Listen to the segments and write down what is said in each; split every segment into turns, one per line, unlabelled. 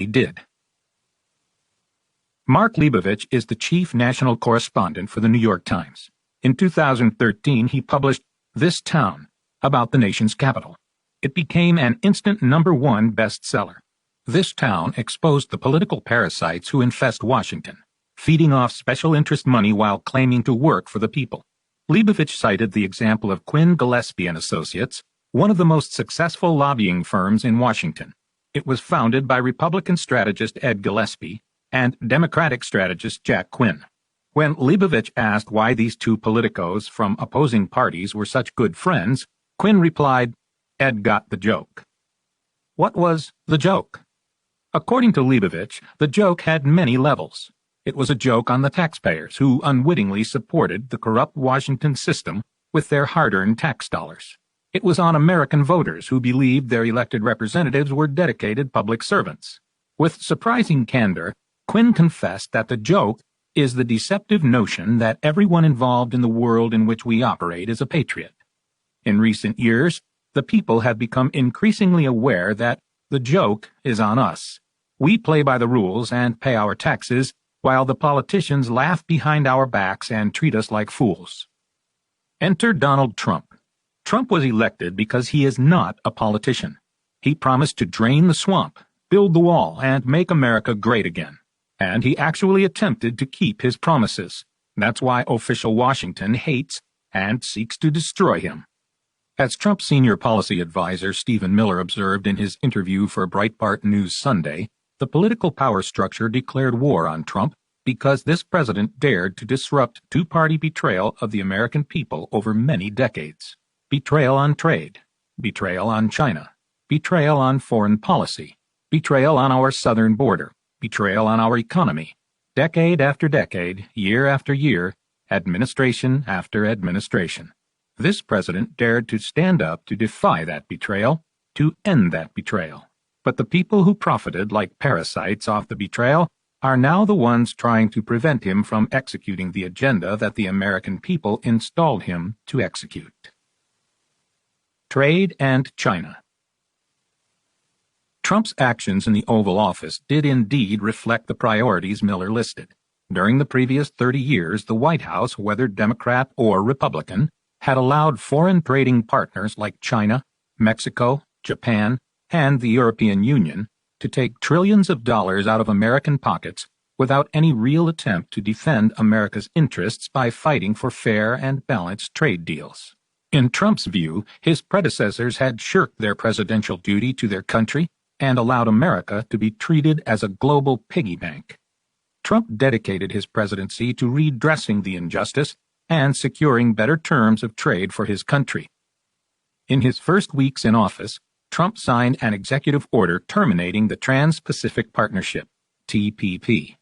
did. Mark Leibovich is the chief national correspondent for the New York Times. In 2013, he published This Town, about the nation's capital. It became an instant #1 bestseller. This Town exposed the political parasites who infest Washington, feeding off special interest money while claiming to work for the people. Leibovich cited the example of Quinn Gillespie and Associates, one of the most successful lobbying firms in Washington. It was founded by Republican strategist Ed Gillespie and Democratic strategist Jack Quinn. When Leibovich asked why these two politicos from opposing parties were such good friends, Quinn replied, "Ed got the joke." What was the joke? According to Leibovich, the joke had many levels. It was a joke on the taxpayers who unwittingly supported the corrupt Washington system with their hard-earned tax dollars. It was on American voters who believed their elected representatives were dedicated public servants. With surprising candor, Quinn confessed that the joke is the deceptive notion that everyone involved in the world in which we operate is a patriot. In recent years, the people have become increasingly aware that the joke is on us. We play by the rules and pay our taxes, while the politicians laugh behind our backs and treat us like fools. Enter Donald Trump. Trump was elected because he is not a politician. He promised to drain the swamp, build the wall, and make America great again. And he actually attempted to keep his promises. That's why official Washington hates and seeks to destroy him. As Trump's senior policy advisor Stephen Miller observed in his interview for Breitbart News Sunday, the political power structure declared war on Trump because this president dared to disrupt two-party betrayal of the American people over many decades. Betrayal on trade, betrayal on China, betrayal on foreign policy, betrayal on our southern border, betrayal on our economy. Decade after decade, year after year, administration after administration. This president dared to stand up to defy that betrayal, to end that betrayal. But the people who profited like parasites off the betrayal are now the ones trying to prevent him from executing the agenda that the American people installed him to execute. Trade and China. Trump's actions in the Oval Office did indeed reflect the priorities Miller listed. During the previous 30 years, the White House, whether Democrat or Republican, had allowed foreign trading partners like China, Mexico, Japan, and the European Union to take trillions of dollars out of American pockets without any real attempt to defend America's interests by fighting for fair and balanced trade deals. In Trump's view, his predecessors had shirked their presidential duty to their country and allowed America to be treated as a global piggy bank. Trump dedicated his presidency to redressing the injustice and securing better terms of trade for his country. In his first weeks in office, Trump signed an executive order terminating the Trans-Pacific Partnership, TPP.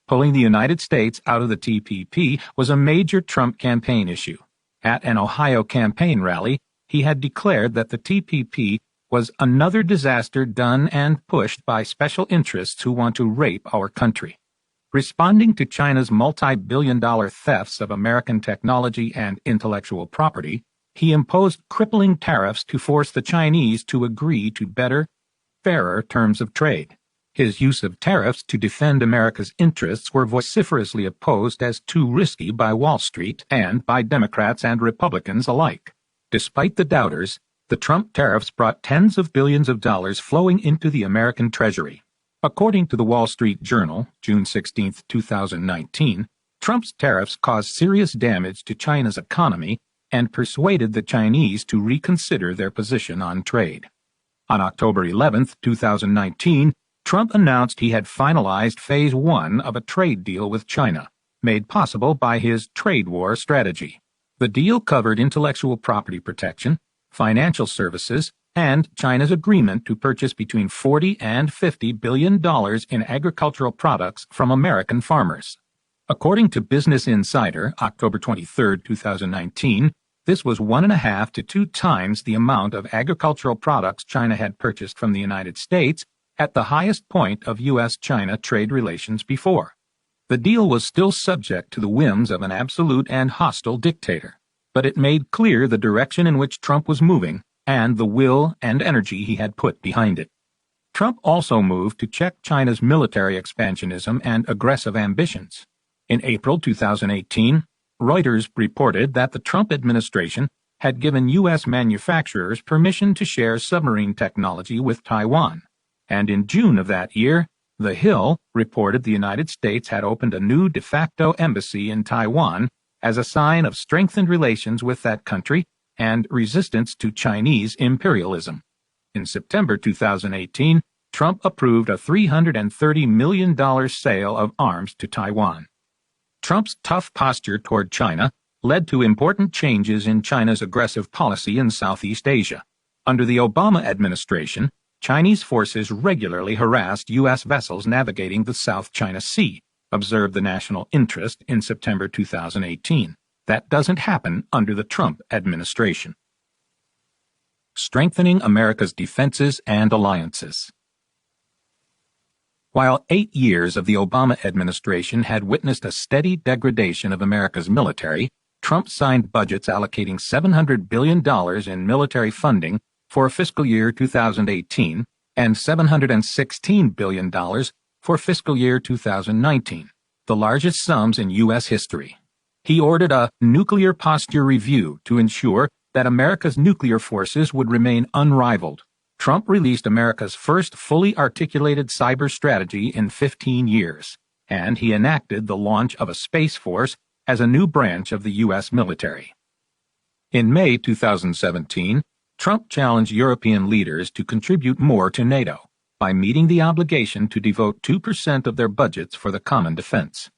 Pulling the United States out of the TPP was a major Trump campaign issue. At an Ohio campaign rally, he had declared that the TPP was another disaster done and pushed by special interests who want to rape our country. Responding to China's multi-billion-dollar thefts of American technology and intellectual property, he imposed crippling tariffs to force the Chinese to agree to better, fairer terms of trade. His use of tariffs to defend America's interests were vociferously opposed as too risky by Wall Street and by Democrats and Republicans alike. Despite the doubters, the Trump tariffs brought tens of billions of dollars flowing into the American Treasury. According to the Wall Street Journal, June 16, 2019, Trump's tariffs caused serious damage to China's economy and persuaded the Chinese to reconsider their position on trade. On October 11, 2019, Trump announced he had finalized Phase 1 of a trade deal with China, made possible by his trade war strategy. The deal covered intellectual property protection, financial services, and China's agreement to purchase between $40 and $50 billion in agricultural products from American farmers. According to Business Insider, October 23, 2019, this was 1.5 to 2 times the amount of agricultural products China had purchased from the United States at the highest point of U.S.-China trade relations before. The deal was still subject to the whims of an absolute and hostile dictator, but it made clear the direction in which Trump was moving and the will and energy he had put behind it. Trump also moved to check China's military expansionism and aggressive ambitions. In April 2018, Reuters reported that the Trump administration had given U.S. manufacturers permission to share submarine technology with Taiwan. And in June of that year, The Hill reported the United States had opened a new de facto embassy in Taiwan as a sign of strengthened relations with that country and resistance to Chinese imperialism. In September 2018, Trump approved a $330 million sale of arms to Taiwan. Trump's tough posture toward China led to important changes in China's aggressive policy in Southeast Asia. Under the Obama administration, Chinese forces regularly harassed U.S. vessels navigating the South China Sea, observed the National Interest in September 2018. That doesn't happen under the Trump administration. Strengthening America's defenses and alliances. While 8 years of the Obama administration had witnessed a steady degradation of America's military, Trump signed budgets allocating $700 billion in military funding for fiscal year 2018 and $716 billion for fiscal year 2019, the largest sums in U.S. history. He ordered a nuclear posture review to ensure that America's nuclear forces would remain unrivaled. Trump released America's first fully articulated cyber strategy in 15 years, and he enacted the launch of a Space Force as a new branch of the U.S. military. In May 2017, Trump challenged European leaders to contribute more to NATO by meeting the obligation to devote 2% of their budgets for the common defense.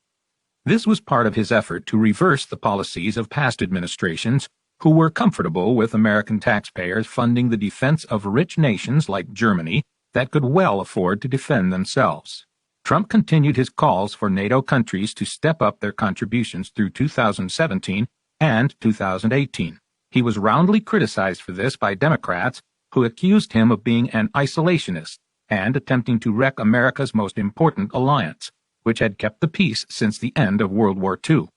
This was part of his effort to reverse the policies of past administrations who were comfortable with American taxpayers funding the defense of rich nations like Germany that could well afford to defend themselves. Trump continued his calls for NATO countries to step up their contributions through 2017 and 2018. He was roundly criticized for this by Democrats who accused him of being an isolationist and attempting to wreck America's most important alliance, which had kept the peace since the end of World War II.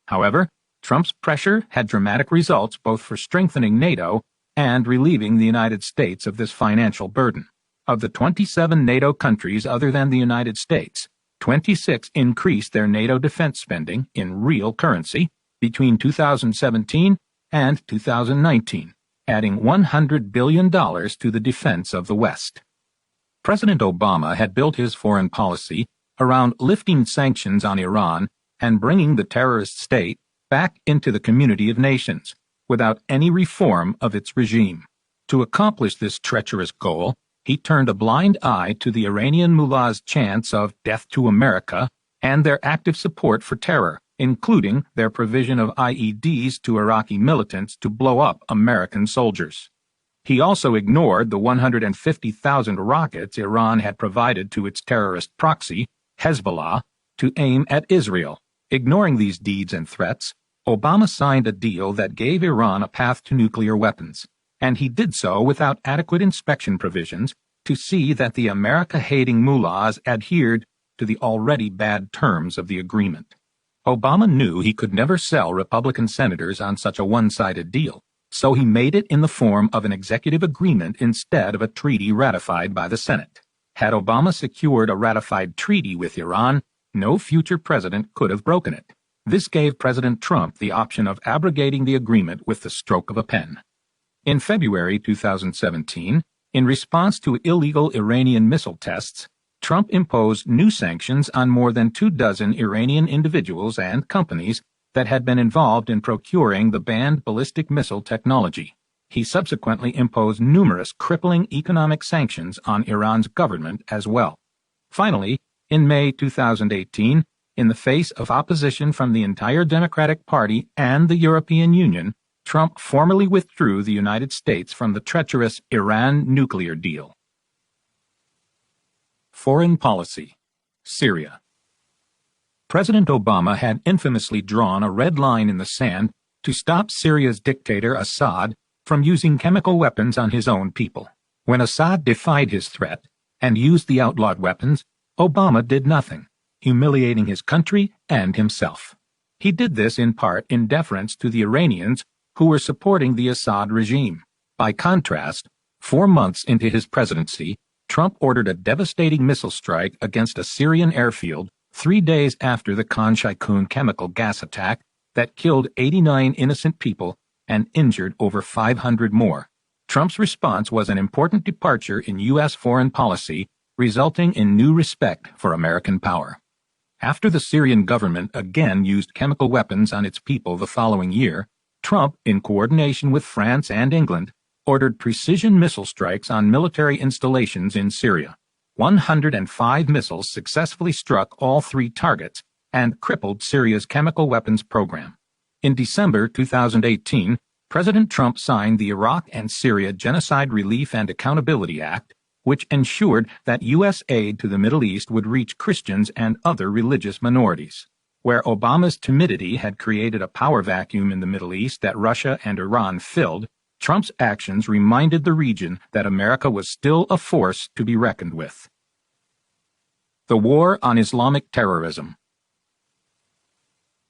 However, Trump's pressure had dramatic results both for strengthening NATO and relieving the United States of this financial burden. Of the 27 NATO countries other than the United States, 26 increased their NATO defense spending in real currency between 2017 and 2019, adding $100 billion to the defense of the West. President Obama had built his foreign policy around lifting sanctions on Iran and bringing the terrorist state back into the community of nations, without any reform of its regime. To accomplish this treacherous goal, he turned a blind eye to the Iranian mullahs' chants of death to America and their active support for terror, including their provision of IEDs to Iraqi militants to blow up American soldiers. He also ignored the 150,000 rockets Iran had provided to its terrorist proxy, Hezbollah, to aim at Israel. Ignoring these deeds and threats, Obama signed a deal that gave Iran a path to nuclear weapons, and he did so without adequate inspection provisions to see that the America-hating mullahs adhered to the already bad terms of the agreement. Obama knew he could never sell Republican senators on such a one-sided deal, so he made it in the form of an executive agreement instead of a treaty ratified by the Senate. Had Obama secured a ratified treaty with Iran, no future president could have broken it. This gave President Trump the option of abrogating the agreement with the stroke of a pen. In February 2017, in response to illegal Iranian missile tests, Trump imposed new sanctions on more than 24 Iranian individuals and companies that had been involved in procuring the banned ballistic missile technology. He subsequently imposed numerous crippling economic sanctions on Iran's government as well. Finally, in May 2018, in the face of opposition from the entire Democratic Party and the European Union, Trump formally withdrew the United States from the treacherous Iran nuclear deal. Foreign policy. Syria. President Obama had infamously drawn a red line in the sand to stop Syria's dictator Assad from using chemical weapons on his own people. When Assad defied his threat and used the outlawed weapons, Obama did nothing, humiliating his country and himself. He did this in part in deference to the Iranians who were supporting the Assad regime. By contrast, 4 months into his presidency, Trump ordered a devastating missile strike against a Syrian airfield 3 days after the Khan Shaykhun chemical gas attack that killed 89 innocent people and injured over 500 more. Trump's response was an important departure in U.S. foreign policy, resulting in new respect for American power. After the Syrian government again used chemical weapons on its people the following year, Trump, in coordination with France and England, ordered precision missile strikes on military installations in Syria. 105 missiles successfully struck all 3 targets and crippled Syria's chemical weapons program. In December 2018, President Trump signed the Iraq and Syria Genocide Relief and Accountability Act, which ensured that U.S. aid to the Middle East would reach Christians and other religious minorities. Where Obama's timidity had created a power vacuum in the Middle East that Russia and Iran filled, Trump's actions reminded the region that America was still a force to be reckoned with. The War on Islamic Terrorism.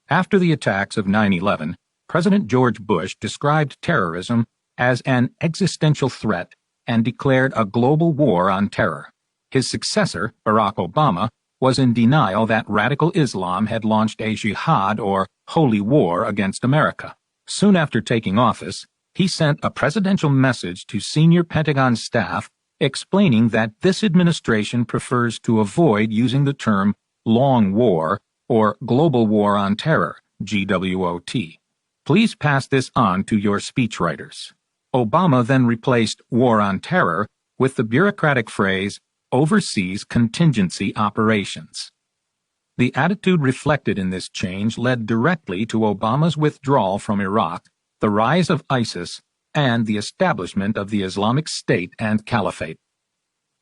After the attacks of 9/11, President George Bush described terrorism as an existential threat and declared a global war on terror. His successor, Barack Obama, was in denial that radical Islam had launched a jihad or holy war against America. Soon after taking office, he sent a presidential message to senior Pentagon staff explaining that this administration prefers to avoid using the term long war or global war on terror, GWOT. Please pass this on to your speechwriters. Obama then replaced war on terror with the bureaucratic phrase overseas contingency operations. The attitude reflected in this change led directly to Obama's withdrawal from Iraq, the rise of ISIS, and the establishment of the Islamic State and Caliphate.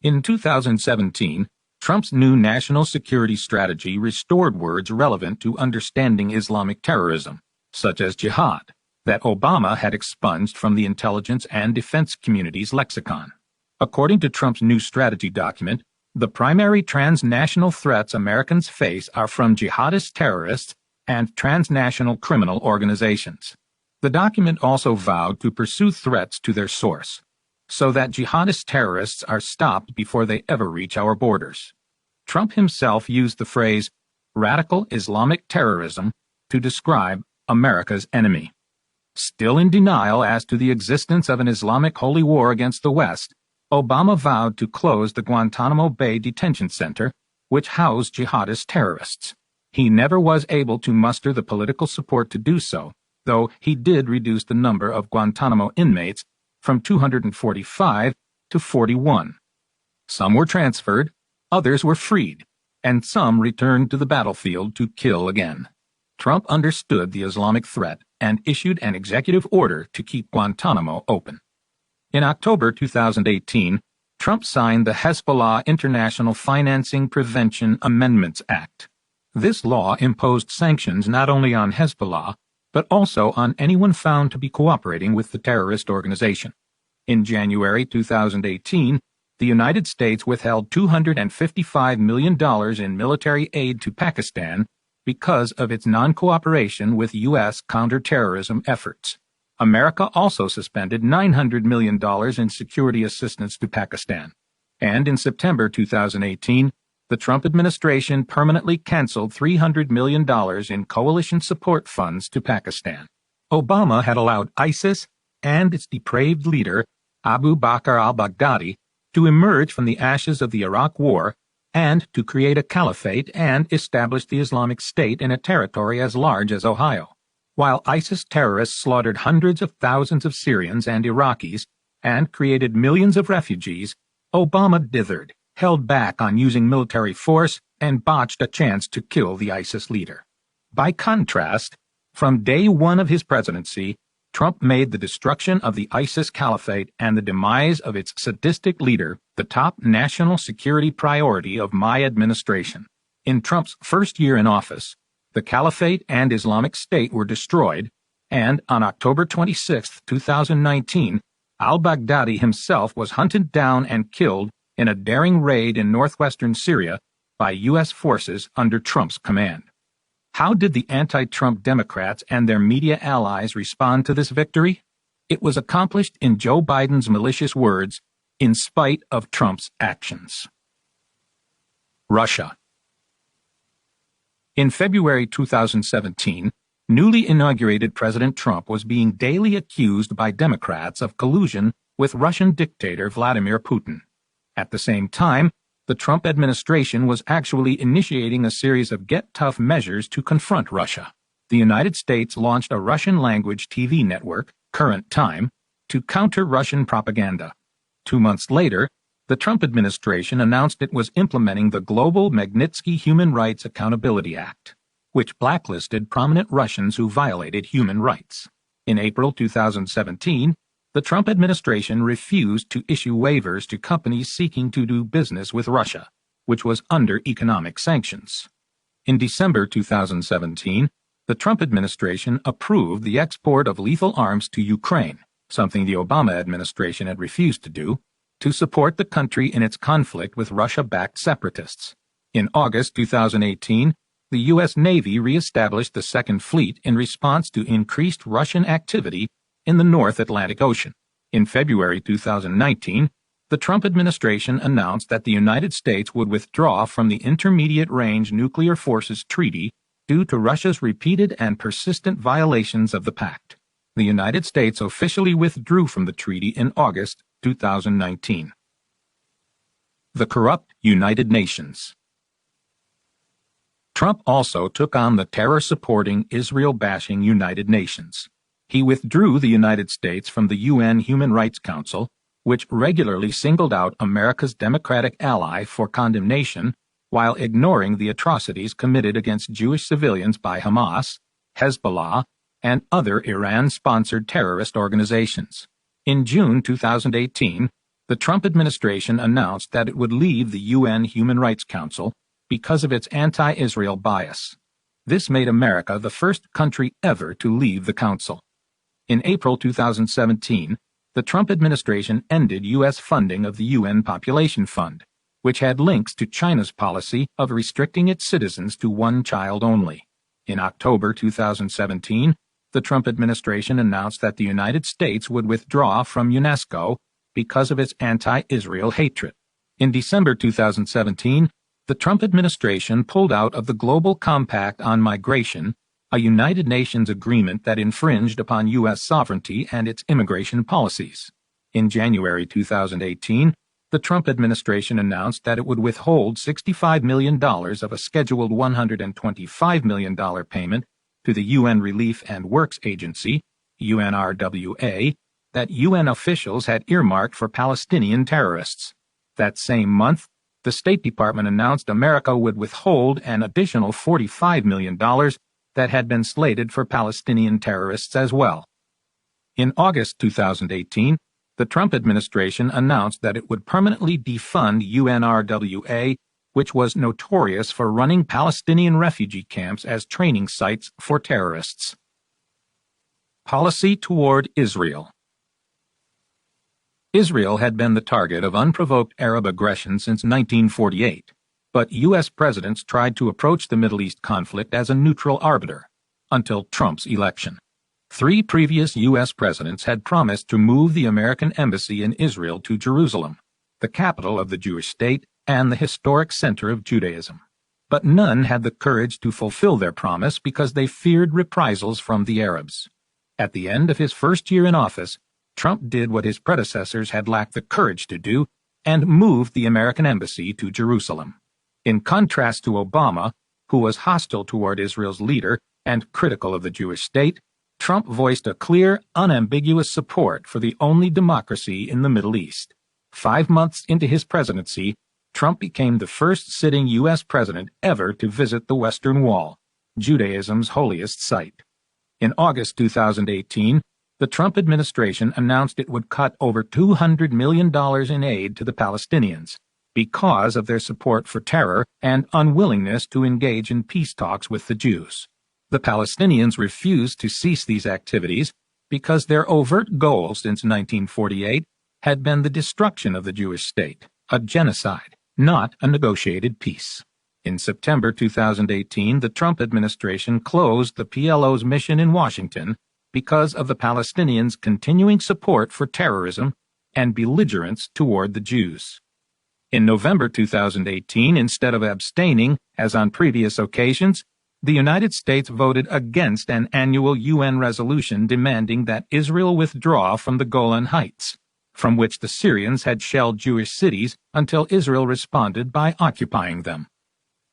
In 2017, Trump's new national security strategy restored words relevant to understanding Islamic terrorism, such as jihad, that Obama had expunged from the intelligence and defense community's lexicon. According to Trump's new strategy document, the primary transnational threats Americans face are from jihadist terrorists and transnational criminal organizations. The document also vowed to pursue threats to their source, so that jihadist terrorists are stopped before they ever reach our borders. Trump himself used the phrase radical Islamic terrorism to describe America's enemy. Still in denial as to the existence of an Islamic holy war against the West, Obama vowed to close the Guantanamo Bay Detention Center, which housed jihadist terrorists. He never was able to muster the political support to do so, though he did reduce the number of Guantanamo inmates from 245 to 41. Some were transferred, others were freed, and some returned to the battlefield to kill again. Trump understood the Islamic threat and issued an executive order to keep Guantanamo open. In October 2018, Trump signed the Hezbollah International Financing Prevention Amendments Act. This law imposed sanctions not only on Hezbollah, but also on anyone found to be cooperating with the terrorist organization. In January 2018, the United States withheld $255 million in military aid to Pakistan because of its non-cooperation with U.S. counterterrorism efforts. America also suspended $900 million in security assistance to Pakistan. And in September 2018, the Trump administration permanently canceled $300 million in coalition support funds to Pakistan. Obama had allowed ISIS and its depraved leader, Abu Bakr al-Baghdadi, to emerge from the ashes of the Iraq War and to create a caliphate and establish the Islamic State in a territory as large as Ohio. While ISIS terrorists slaughtered hundreds of thousands of Syrians and Iraqis and created millions of refugees, Obama dithered, held back on using military force, and botched a chance to kill the ISIS leader. By contrast, from day one of his presidency, Trump made the destruction of the ISIS caliphate and the demise of its sadistic leader the top national security priority of my administration. In Trump's first year in office, the Caliphate and Islamic State were destroyed, and on October 26, 2019, al-Baghdadi himself was hunted down and killed in a daring raid in northwestern Syria by U.S. forces under Trump's command. How did the anti-Trump Democrats and their media allies respond to this victory? It was accomplished in Joe Biden's malicious words, in spite of Trump's actions. Russia. In February 2017, newly inaugurated President Trump was being daily accused by Democrats of collusion with Russian dictator Vladimir Putin. At the same time, the Trump administration was actually initiating a series of get-tough measures to confront Russia. The United States launched a Russian-language TV network, Current Time, to counter Russian propaganda. 2 months later, the Trump administration announced it was implementing the Global Magnitsky Human Rights Accountability Act, which blacklisted prominent Russians who violated human rights. In April 2017, the Trump administration refused to issue waivers to companies seeking to do business with Russia, which was under economic sanctions. In December 2017, the Trump administration approved the export of lethal arms to Ukraine, something the Obama administration had refused to do, to support the country in its conflict with Russia-backed separatists. In August 2018, the U.S. Navy reestablished the Second Fleet in response to increased Russian activity in the North Atlantic Ocean. In February 2019, the Trump administration announced that the United States would withdraw from the Intermediate Range Nuclear Forces Treaty due to Russia's repeated and persistent violations of the pact. The United States officially withdrew from the treaty in August 2019. The corrupt United Nations. Trump also took on the terror-supporting, Israel-bashing United Nations. He withdrew the United States from the UN Human Rights Council, which regularly singled out America's Democratic ally for condemnation while ignoring the atrocities committed against Jewish civilians by Hamas, Hezbollah, and other Iran-sponsored terrorist organizations. In June 2018, the Trump administration announced that it would leave the UN Human Rights Council because of its anti-Israel bias. This made America the first country ever to leave the council. In April 2017, the Trump administration ended U.S. funding of the UN Population Fund, which had links to China's policy of restricting its citizens to one child only. In October 2017, the Trump administration announced that the United States would withdraw from UNESCO because of its anti-Israel hatred. In December 2017, the Trump administration pulled out of the Global Compact on Migration, a United Nations agreement that infringed upon U.S. sovereignty and its immigration policies. In January 2018, the Trump administration announced that it would withhold $65 million of a scheduled $125 million payment to the UN Relief and Works Agency, UNRWA, that UN officials had earmarked for Palestinian terrorists. That same month, the State Department announced America would withhold an additional $45 million that had been slated for Palestinian terrorists as well. In August 2018, the Trump administration announced that it would permanently defund UNRWA, which was notorious for running Palestinian refugee camps as training sites for terrorists. Policy toward Israel. Israel had been the target of unprovoked Arab aggression since 1948, but U.S. presidents tried to approach the Middle East conflict as a neutral arbiter, until Trump's election. 3 previous U.S. presidents had promised to move the American embassy in Israel to Jerusalem, the capital of the Jewish state and the historic center of Judaism. But none had the courage to fulfill their promise because they feared reprisals from the Arabs. At the end of his first year in office, Trump did what his predecessors had lacked the courage to do and moved the American embassy to Jerusalem. In contrast to Obama, who was hostile toward Israel's leader and critical of the Jewish state, Trump voiced a clear, unambiguous support for the only democracy in the Middle East. 5 months into his presidency, Trump became the first sitting U.S. president ever to visit the Western Wall, Judaism's holiest site. In August 2018, the Trump administration announced it would cut over $200 million in aid to the Palestinians because of their support for terror and unwillingness to engage in peace talks with the Jews. The Palestinians refused to cease these activities because their overt goal since 1948 had been the destruction of the Jewish state, a genocide, not a negotiated peace. In September 2018, the Trump administration closed the PLO's mission in Washington because of the Palestinians' continuing support for terrorism and belligerence toward the Jews. In November 2018, instead of abstaining, as on previous occasions, the United States voted against an annual UN resolution demanding that Israel withdraw from the Golan Heights, from which the Syrians had shelled Jewish cities until Israel responded by occupying them.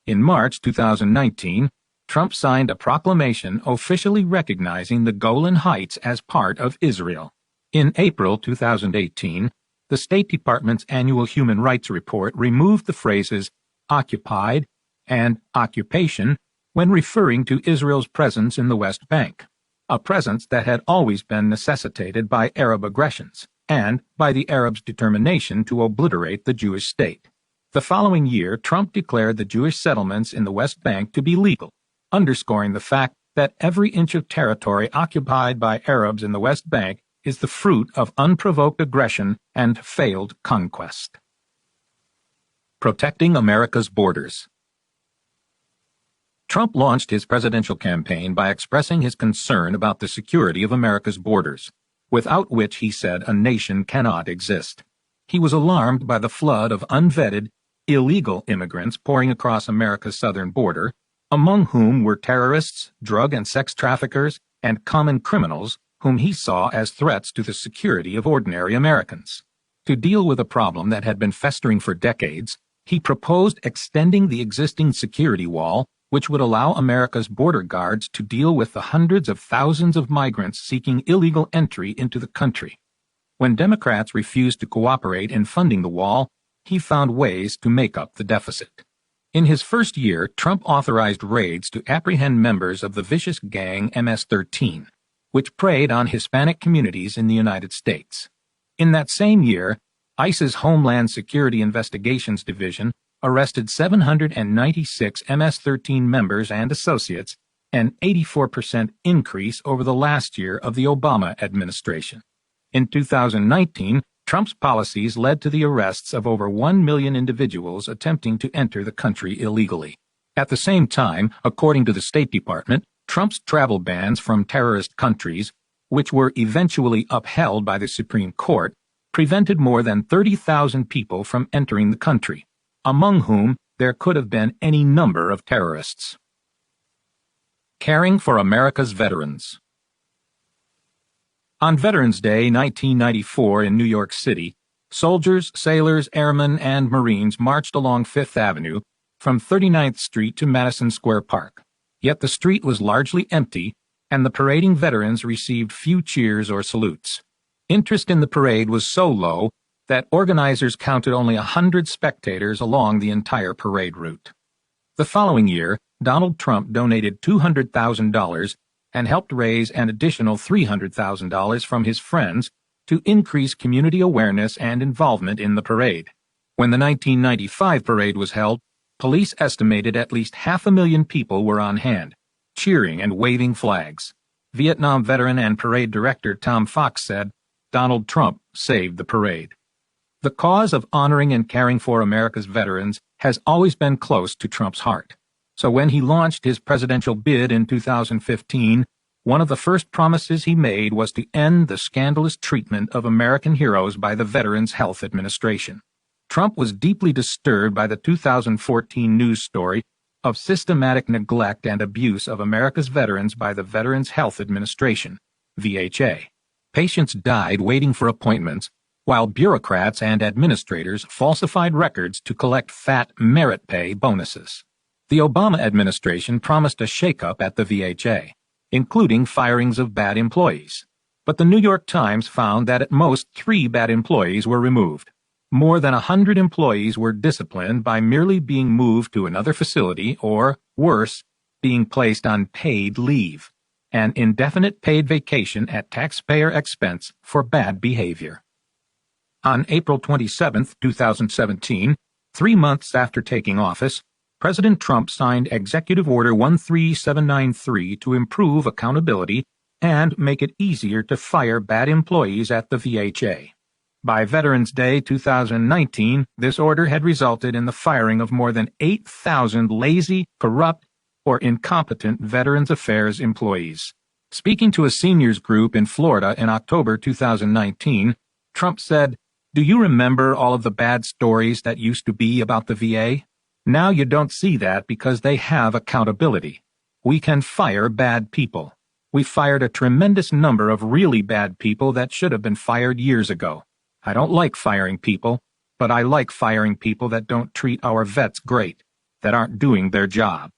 In March 2019, Trump signed a proclamation officially recognizing the Golan Heights as part of Israel. In April 2018, the State Department's annual Human Rights Report removed the phrases occupied and occupation when referring to Israel's presence in the West Bank, a presence that had always been necessitated by Arab aggressions and by the Arabs' determination to obliterate the Jewish state. The following year, Trump declared the Jewish settlements in the West Bank to be legal, underscoring the fact that every inch of territory occupied by Arabs in the West Bank is the fruit of unprovoked aggression and failed conquest. Protecting America's Borders. Trump launched his presidential campaign by expressing his concern about the security of America's borders, without which, he said, a nation cannot exist. He was alarmed by the flood of unvetted, illegal immigrants pouring across America's southern border, among whom were terrorists, drug and sex traffickers, and common criminals whom he saw as threats to the security of ordinary Americans. To deal with a problem that had been festering for decades, he proposed extending the existing security wall, which would allow America's border guards to deal with the hundreds of thousands of migrants seeking illegal entry into the country. When Democrats refused to cooperate in funding the wall, he found ways to make up the deficit. In his first year, Trump authorized raids to apprehend members of the vicious gang MS-13, which preyed on Hispanic communities in the United States. In that same year, ICE's Homeland Security Investigations Division arrested 796 MS-13 members and associates, an 84% increase over the last year of the Obama administration. In 2019, Trump's policies led to the arrests of over 1 million individuals attempting to enter the country illegally. At the same time, according to the State Department, Trump's travel bans from terrorist countries, which were eventually upheld by the Supreme Court, prevented more than 30,000 people from entering the country, among whom there could have been any number of terrorists. Caring for America's Veterans. On Veterans Day 1994 in New York City, soldiers, sailors, airmen, and Marines marched along Fifth Avenue from 39th Street to Madison Square Park. Yet the street was largely empty, and the parading veterans received few cheers or salutes. Interest in the parade was so low that organizers counted only 100 spectators along the entire parade route. The following year, Donald Trump donated $200,000 and helped raise an additional $300,000 from his friends to increase community awareness and involvement in the parade. When the 1995 parade was held, police estimated at least 500,000 people were on hand, cheering and waving flags. Vietnam veteran and parade director Tom Fox said, "Donald Trump saved the parade." The cause of honoring and caring for America's veterans has always been close to Trump's heart. So when he launched his presidential bid in 2015, one of the first promises he made was to end the scandalous treatment of American heroes by the Veterans Health Administration. Trump was deeply disturbed by the 2014 news story of systematic neglect and abuse of America's veterans by the Veterans Health Administration, VHA. Patients died waiting for appointments, while bureaucrats and administrators falsified records to collect fat merit pay bonuses. The Obama administration promised a shakeup at the VHA, including firings of bad employees. But the New York Times found that at most 3 bad employees were removed. More than 100 employees were disciplined by merely being moved to another facility or, worse, being placed on paid leave, an indefinite paid vacation at taxpayer expense for bad behavior. On April 27, 2017, 3 months after taking office, President Trump signed Executive Order 13793 to improve accountability and make it easier to fire bad employees at the VHA. By Veterans Day 2019, this order had resulted in the firing of more than 8,000 lazy, corrupt, or incompetent Veterans Affairs employees. Speaking to a seniors group in Florida in October 2019, Trump said, Do you remember all of the bad stories that used to be about the VA? Now you don't see that because they have accountability. We can fire bad people. We fired a tremendous number of really bad people that should have been fired years ago. I don't like firing people, but I like firing people that don't treat our vets great, that aren't doing their job.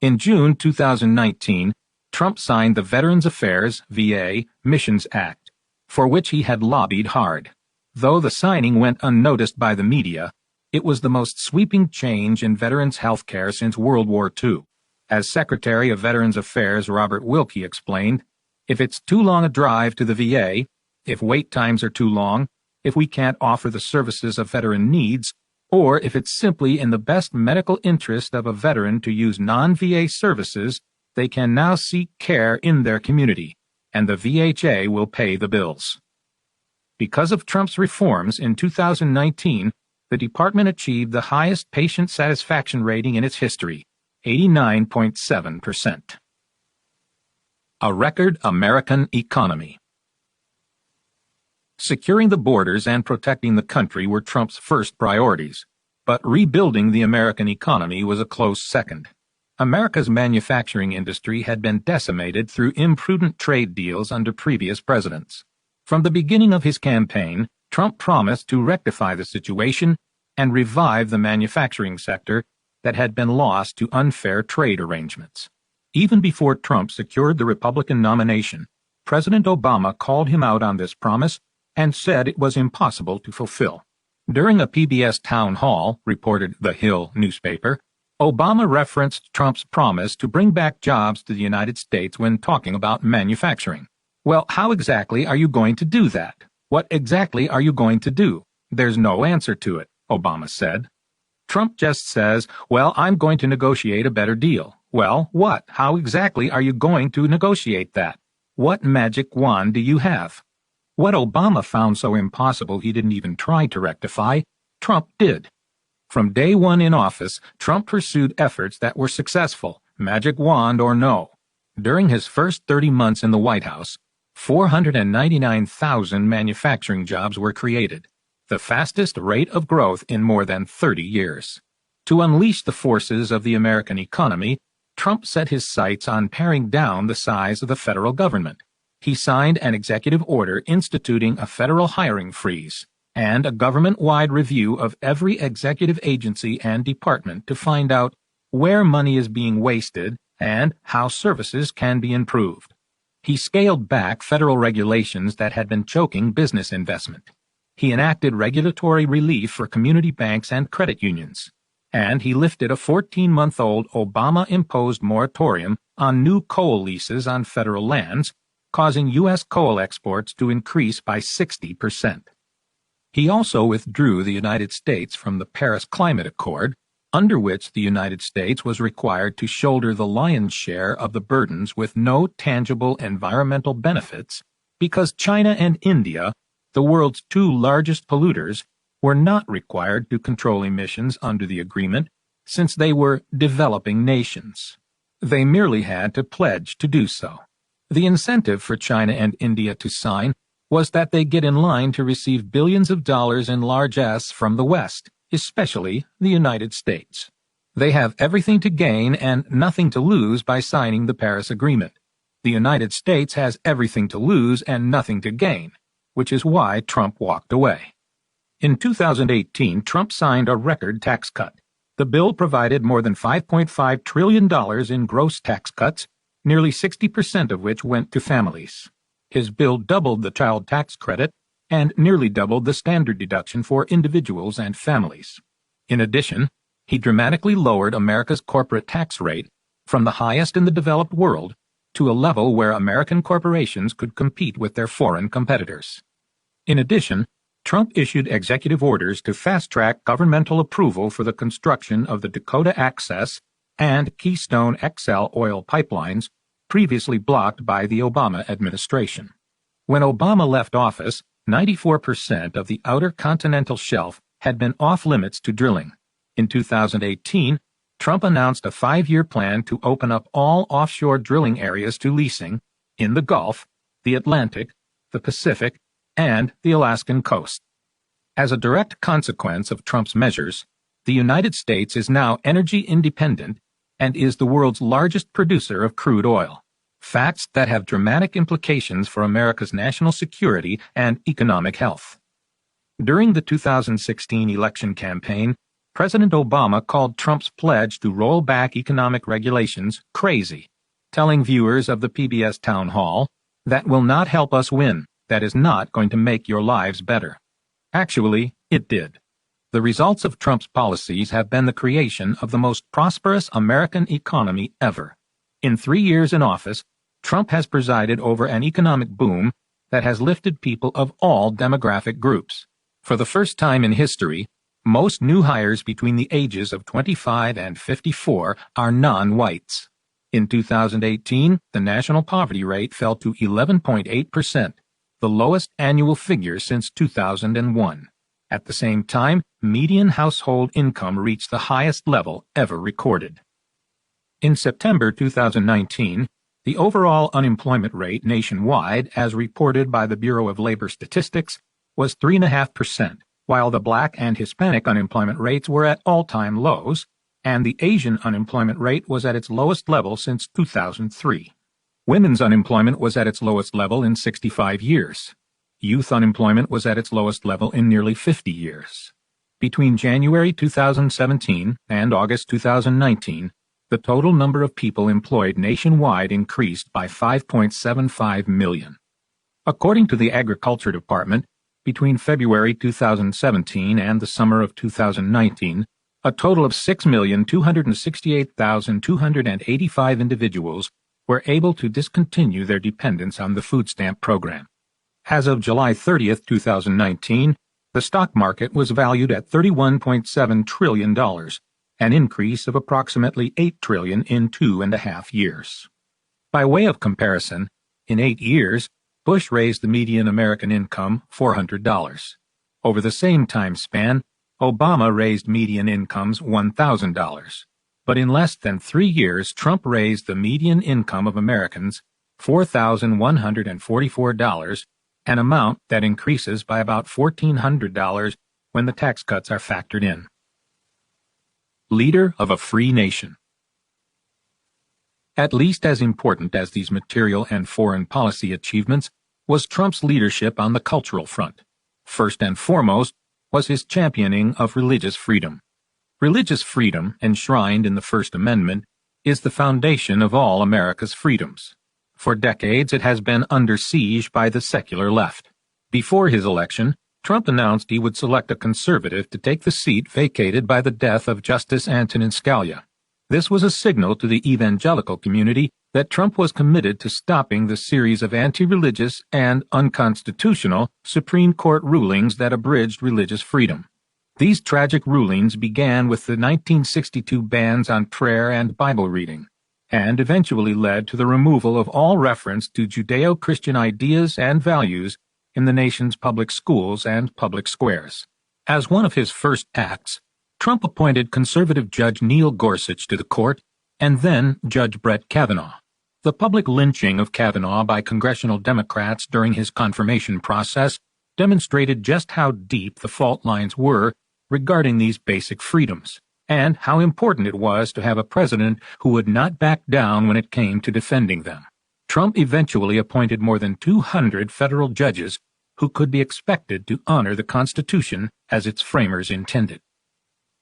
In June 2019, Trump signed the Veterans Affairs, VA, Missions Act, for which he had lobbied hard. Though the signing went unnoticed by the media, it was the most sweeping change in veterans' health care since World War II. As Secretary of Veterans Affairs Robert Wilkie explained, if it's too long a drive to the VA, if wait times are too long, if we can't offer the services a veteran needs, or if it's simply in the best medical interest of a veteran to use non-VA services, they can now seek care in their community, and the VHA will pay the bills. Because of Trump's reforms in 2019, the department achieved the highest patient satisfaction rating in its history, 89.7%. A record American economy. Securing the borders and protecting the country were Trump's first priorities, but rebuilding the American economy was a close second. America's manufacturing industry had been decimated through imprudent trade deals under previous presidents. From the beginning of his campaign, Trump promised to rectify the situation and revive the manufacturing sector that had been lost to unfair trade arrangements. Even before Trump secured the Republican nomination, President Obama called him out on this promise and said it was impossible to fulfill. During a PBS town hall, reported The Hill newspaper, Obama referenced Trump's promise to bring back jobs to the United States when talking about manufacturing. Well, how exactly are you going to do that? What exactly are you going to do? There's no answer to it, Obama said. Trump just says, well, I'm going to negotiate a better deal. Well, what? How exactly are you going to negotiate that? What magic wand do you have? What Obama found so impossible he didn't even try to rectify, Trump did. From day one in office, Trump pursued efforts that were successful, magic wand or no. During his first 30 months in the White House, 499,000 manufacturing jobs were created, the fastest rate of growth in more than 30 years. To unleash the forces of the American economy, Trump set his sights on paring down the size of the federal government. He signed an executive order instituting a federal hiring freeze and a government-wide review of every executive agency and department to find out where money is being wasted and how services can be improved. He scaled back federal regulations that had been choking business investment. He enacted regulatory relief for community banks and credit unions. And he lifted a 14-month-old Obama-imposed moratorium on new coal leases on federal lands, causing U.S. coal exports to increase by 60%. He also withdrew the United States from the Paris Climate Accord, under which the United States was required to shoulder the lion's share of the burdens with no tangible environmental benefits, because China and India, the world's two largest polluters, were not required to control emissions under the agreement, since they were developing nations. They merely had to pledge to do so. The incentive for China and India to sign was that they get in line to receive billions of dollars in largesse from the West, especially the United States. They have everything to gain and nothing to lose by signing the Paris Agreement. The United States has everything to lose and nothing to gain, which is why Trump walked away. In 2018, Trump signed a record tax cut. The bill provided more than $5.5 trillion in gross tax cuts, nearly 60% of which went to families. His bill doubled the child tax credit and nearly doubled the standard deduction for individuals and families. In addition, he dramatically lowered America's corporate tax rate from the highest in the developed world to a level where American corporations could compete with their foreign competitors. In addition, Trump issued executive orders to fast-track governmental approval for the construction of the Dakota Access and Keystone XL oil pipelines previously blocked by the Obama administration. When Obama left office, 94% of the outer continental shelf had been off-limits to drilling. In 2018, Trump announced a 5-year plan to open up all offshore drilling areas to leasing in the Gulf, the Atlantic, the Pacific, and the Alaskan coast. As a direct consequence of Trump's measures, the United States is now energy independent and is the world's largest producer of crude oil, facts that have dramatic implications for America's national security and economic health. During the 2016 election campaign, President Obama called Trump's pledge to roll back economic regulations crazy, telling viewers of the PBS town hall, "That will not help us win. That is not going to make your lives better." Actually, it did. The results of Trump's policies have been the creation of the most prosperous American economy ever. In 3 years in office, Trump has presided over an economic boom that has lifted people of all demographic groups. For the first time in history, most new hires between the ages of 25 and 54 are non-whites. In 2018, the national poverty rate fell to 11.8%, the lowest annual figure since 2001. At the same time, median household income reached the highest level ever recorded. In September 2019, the overall unemployment rate nationwide, as reported by the Bureau of Labor Statistics, was 3.5%, while the Black and Hispanic unemployment rates were at all-time lows, and the Asian unemployment rate was at its lowest level since 2003. Women's unemployment was at its lowest level in 65 years. Youth unemployment was at its lowest level in nearly 50 years. Between January 2017 and August 2019, the total number of people employed nationwide increased by 5.75 million. According to the Agriculture Department, between February 2017 and the summer of 2019, a total of 6,268,285 individuals were able to discontinue their dependence on the food stamp program. As of July 30, 2019, the stock market was valued at $31.7 trillion, an increase of approximately $8 trillion in 2.5 years. By way of comparison, in 8 years, Bush raised the median American income $400. Over the same time span, Obama raised median incomes $1,000. But in less than 3 years, Trump raised the median income of Americans $4,144, an amount that increases by about $1,400 when the tax cuts are factored in. Leader of a free nation. At least as important as these material and foreign policy achievements was Trump's leadership on the cultural front. First and foremost was his championing of religious freedom. Religious freedom, enshrined in the First Amendment, is the foundation of all America's freedoms. For decades, it has been under siege by the secular left. Before his election, Trump announced he would select a conservative to take the seat vacated by the death of Justice Antonin Scalia. This was a signal to the evangelical community that Trump was committed to stopping the series of anti-religious and unconstitutional Supreme Court rulings that abridged religious freedom. These tragic rulings began with the 1962 bans on prayer and Bible reading, and eventually led to the removal of all reference to Judeo-Christian ideas and values in the nation's public schools and public squares. As one of his first acts, Trump appointed conservative Judge Neil Gorsuch to the court and then Judge Brett Kavanaugh. The public lynching of Kavanaugh by congressional Democrats during his confirmation process demonstrated just how deep the fault lines were regarding these basic freedoms, and how important it was to have a president who would not back down when it came to defending them. Trump eventually appointed more than 200 federal judges who could be expected to honor the Constitution as its framers intended.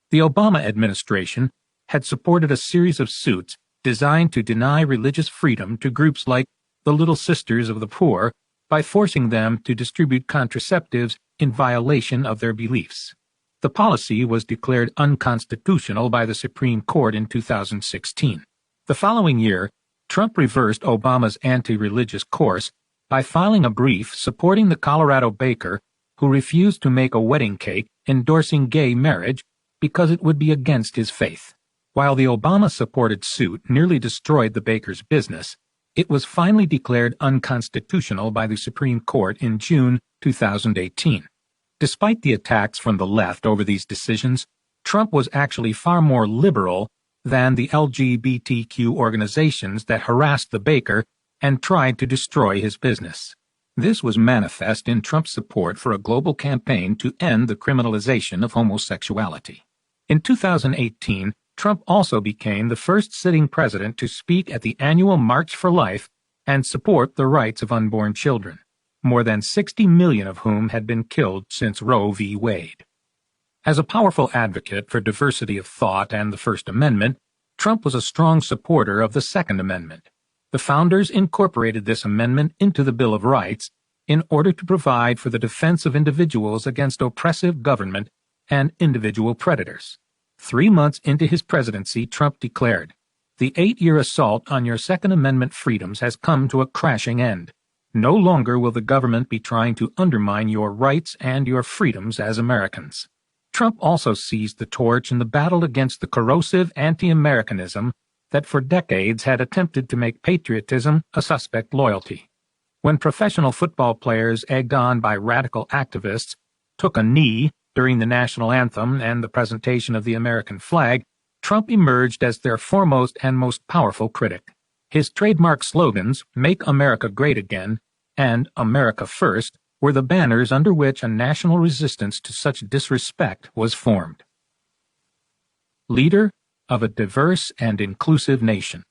The Obama administration had supported a series of suits designed to deny religious freedom to groups like the Little Sisters of the Poor by forcing them to distribute contraceptives in violation of their beliefs. The policy was declared unconstitutional by the Supreme Court in 2016. The following year, Trump reversed Obama's anti-religious course by filing a brief supporting the Colorado baker who refused to make a wedding cake endorsing gay marriage because it would be against his faith. While the Obama-supported suit nearly destroyed the baker's business, it was finally declared unconstitutional by the Supreme Court in June 2018. Despite the attacks from the left over these decisions, Trump was actually far more liberal than the LGBTQ organizations that harassed the baker and tried to destroy his business. This was manifest in Trump's support for a global campaign to end the criminalization of homosexuality. In 2018, Trump also became the first sitting president to speak at the annual March for Life and support the rights of unborn children, more than 60 million of whom had been killed since Roe v. Wade. As a powerful advocate for diversity of thought and the First Amendment, Trump was a strong supporter of the Second Amendment. The founders incorporated this amendment into the Bill of Rights in order to provide for the defense of individuals against oppressive government and individual predators. 3 months into his presidency, Trump declared, "The 8-year assault on your Second Amendment freedoms has come to a crashing end. No longer will the government be trying to undermine your rights and your freedoms as Americans." Trump also seized the torch in the battle against the corrosive anti-Americanism that for decades had attempted to make patriotism a suspect loyalty. When professional football players, egged on by radical activists, took a knee during the national anthem and the presentation of the American flag, Trump emerged as their foremost and most powerful critic. His trademark slogans, "Make America Great Again" and "America First," were the banners under which a national resistance to such disrespect was formed. Leader of a diverse and inclusive nation.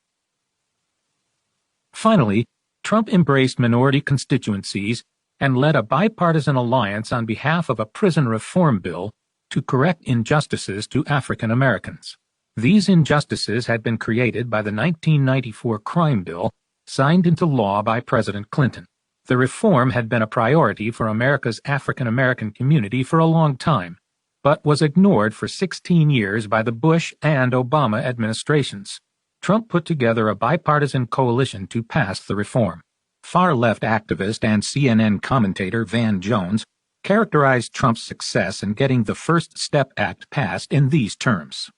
Finally, Trump embraced minority constituencies and led a bipartisan alliance on behalf of a prison reform bill to correct injustices to African Americans. These injustices had been created by the 1994 crime bill signed into law by President Clinton. The reform had been a priority for America's African American community for a long time, but was ignored for 16 years by the Bush and Obama administrations. Trump put together a bipartisan coalition to pass the reform. Far-left activist and CNN commentator Van Jones characterized Trump's success in getting the First Step Act passed in these terms.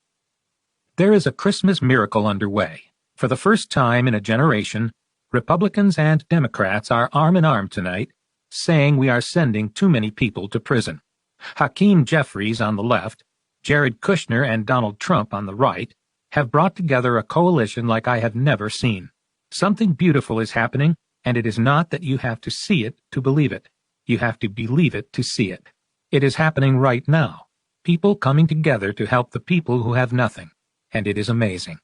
"There is a Christmas miracle underway. For the first time in a generation, Republicans and Democrats are arm in arm tonight, saying we are sending too many people to prison. Hakeem Jeffries on the left, Jared Kushner and Donald Trump on the right have brought together a coalition like I have never seen. Something beautiful is happening, and it is not that you have to see it to believe it. You have to believe it to see it. It is happening right now. People coming together to help the people who have nothing, and it is amazing."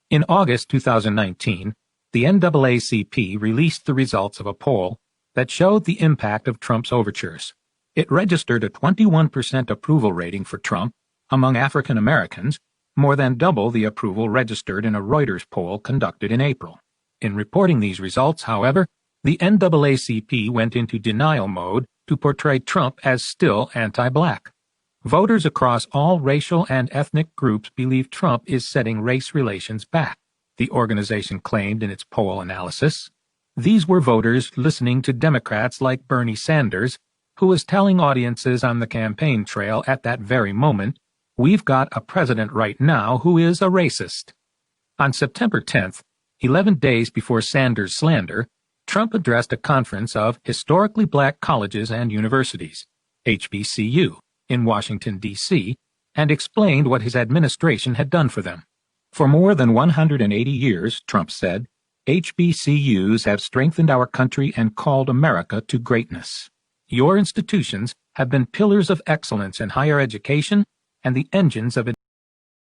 In August 2019, the NAACP released the results of a poll that showed the impact of Trump's overtures. It registered a 21% approval rating for Trump among African Americans, more than double the approval registered in a Reuters poll conducted in April. In reporting these results, however, the NAACP went into denial mode to portray Trump as still anti-black. Voters across all racial and ethnic groups believe Trump is setting race relations back, the organization claimed in its poll analysis. These were voters listening to Democrats like Bernie Sanders, who was telling audiences on the campaign trail at that very moment, "We've got a president right now who is a racist." On September 10th, 11 days before Sanders' slander, Trump addressed a conference of historically black colleges and universities, HBCU, in Washington, D.C., and explained what his administration had done for them. "For more than 180 years, Trump said, HBCUs have strengthened our country and called America to greatness. Your institutions have been pillars of excellence in higher education and the engines of